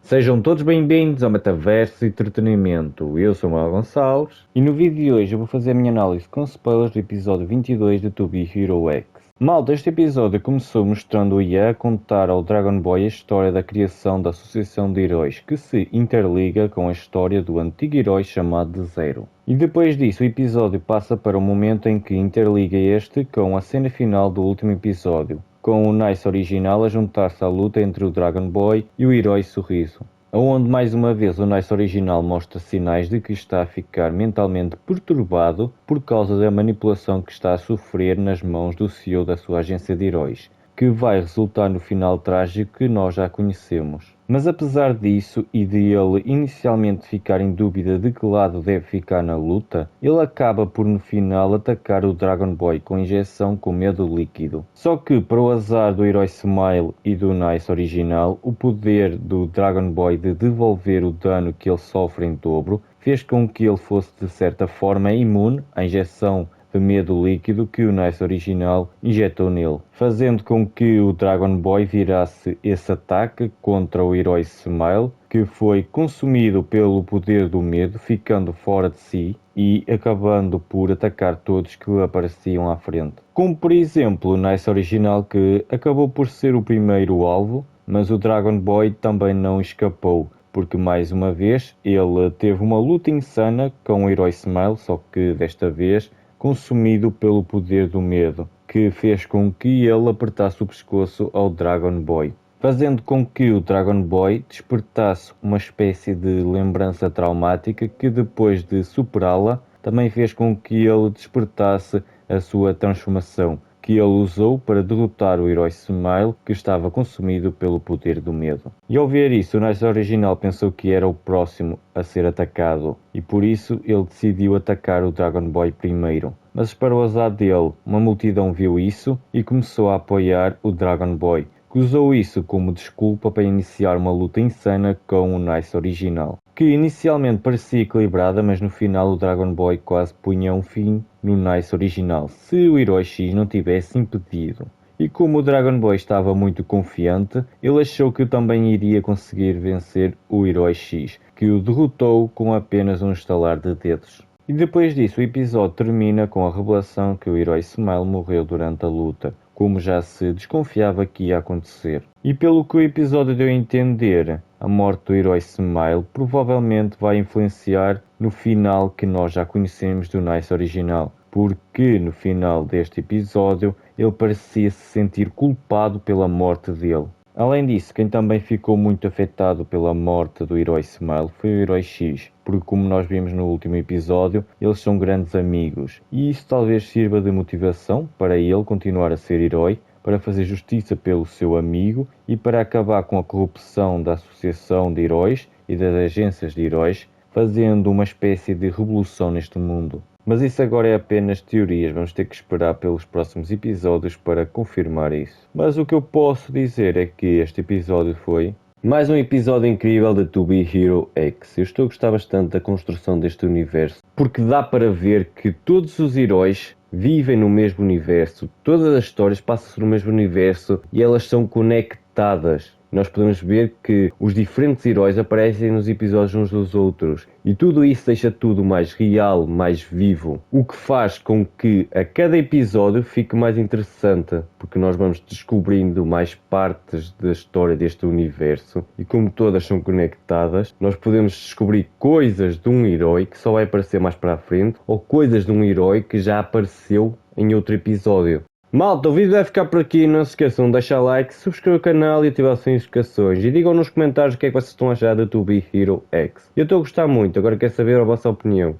Sejam todos bem-vindos ao Metaverso Entretenimento. Eu sou o Manuel Gonçalves e no vídeo de hoje eu vou fazer a minha análise com spoilers do episódio 22 de To Be Hero X. Malta, este episódio começou mostrando o IA a contar ao Dragon Boy a história da criação da Associação de Heróis, que se interliga com a história do antigo herói chamado de Zero. E depois disso o episódio passa para o momento em que interliga este com a cena final do último episódio, com o Nice original a juntar-se à luta entre o Dragon Boy e o herói Sorriso, onde mais uma vez o Nice original mostra sinais de que está a ficar mentalmente perturbado por causa da manipulação que está a sofrer nas mãos do CEO da sua agência de heróis, que vai resultar no final trágico que nós já conhecemos. Mas apesar disso e de ele inicialmente ficar em dúvida de que lado deve ficar na luta, ele acaba por no final atacar o Dragon Boy com injeção com medo líquido. Só que para o azar do herói Smile e do Nice original, o poder do Dragon Boy de devolver o dano que ele sofre em dobro fez com que ele fosse de certa forma imune à injeção de medo líquido que o Nice original injetou nele, fazendo com que o Dragon Boy virasse esse ataque contra o herói Smile, que foi consumido pelo poder do medo, ficando fora de si e acabando por atacar todos que apareciam à frente. Como por exemplo o Nice original, que acabou por ser o primeiro alvo, mas o Dragon Boy também não escapou, porque mais uma vez ele teve uma luta insana com o herói Smile, só que desta vez consumido pelo poder do medo, que fez com que ele apertasse o pescoço ao Dragon Boy, fazendo com que o Dragon Boy despertasse uma espécie de lembrança traumática que depois de superá-la também fez com que ele despertasse a sua transformação, que ele usou para derrotar o herói Smile, que estava consumido pelo poder do medo. E ao ver isso, o Nice original pensou que era o próximo a ser atacado, e por isso ele decidiu atacar o Dragon Boy primeiro. Mas para o azar dele, uma multidão viu isso e começou a apoiar o Dragon Boy, que usou isso como desculpa para iniciar uma luta insana com o Nice original, que inicialmente parecia equilibrada, mas no final o Dragon Boy quase punha um fim no Nice original, se o herói X não tivesse impedido. E como o Dragon Boy estava muito confiante, ele achou que também iria conseguir vencer o herói X, que o derrotou com apenas um estalar de dedos. E depois disso o episódio termina com a revelação que o herói Smile morreu durante a luta, como já se desconfiava que ia acontecer. E pelo que o episódio deu a entender, a morte do herói Smile provavelmente vai influenciar no final que nós já conhecemos do Nice original, porque no final deste episódio ele parecia se sentir culpado pela morte dele. Além disso, quem também ficou muito afetado pela morte do herói Smile foi o herói X, porque como nós vimos no último episódio, eles são grandes amigos, e isso talvez sirva de motivação para ele continuar a ser herói, para fazer justiça pelo seu amigo e para acabar com a corrupção da Associação de Heróis e das agências de heróis, fazendo uma espécie de revolução neste mundo. Mas isso agora é apenas teorias, vamos ter que esperar pelos próximos episódios para confirmar isso. Mas o que eu posso dizer é que este episódio foi mais um episódio incrível de To Be Hero X. Eu estou a gostar bastante da construção deste universo, porque dá para ver que todos os heróis vivem no mesmo universo, todas as histórias passam-se no mesmo universo e elas são conectadas. Nós podemos ver que os diferentes heróis aparecem nos episódios uns dos outros e tudo isso deixa tudo mais real, mais vivo, o que faz com que a cada episódio fique mais interessante, porque nós vamos descobrindo mais partes da história deste universo e como todas são conectadas, nós podemos descobrir coisas de um herói que só vai aparecer mais para a frente ou coisas de um herói que já apareceu em outro episódio. Malta, o vídeo vai ficar por aqui, não se esqueçam de deixar like, subscrever o canal e ativar as notificações. E digam nos comentários o que é que vocês estão a achar de To Be Hero X. Eu estou a gostar muito, agora quero saber a vossa opinião.